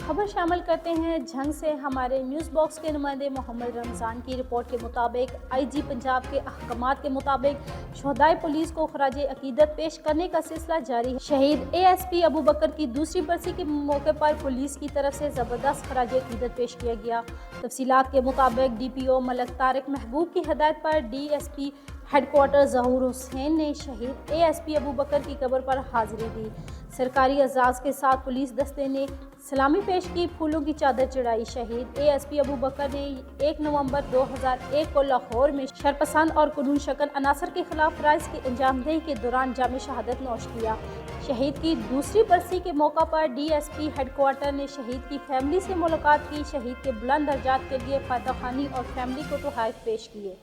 खबर शामिल करते हैं झंग से। हमारे न्यूज़ बॉक्स के नुमाइंदे मोहम्मद रमज़ान की रिपोर्ट के मुताबिक आईजी पंजाब के अहकामात के मुताबिक शहदाए पुलिस को खराजे अकीदत पेश करने का सिलसिला जारी है। शहीद एएसपी अबू बकर की दूसरी बरसी के मौके पर पुलिस की तरफ से ज़बरदस्त खराजे अकीदत पेश किया गया। तफसीलात के मुताबिक DPO मलक तारिक महबूब की हदायत पर DSP हेडक्वार्टर ज़हूर हुसैन ने शहीद एएसपी अबू बकर की कब्र पर हाजिरी दी। सरकारी एजाज़ के साथ पुलिस दस्ते ने सलामी पेश की, फूलों की चादर चढ़ाई। शहीद एएसपी अबू बकर ने 1 नवंबर 2001 को लाहौर में शरपसंद और कुनून शकल अनासर के खिलाफ फ़राइज़ की अंजामदही के दौरान जामे शहादत नोश किया। शहीद की दूसरी बरसी के मौका पर DSP हेडक्वार्टर ने शहीद की फैमिली से मुलाकात की। शहीद के बुलंद दर्जात के लिए फायदा खानी और फैमिली को तोहफ़े पेश किए।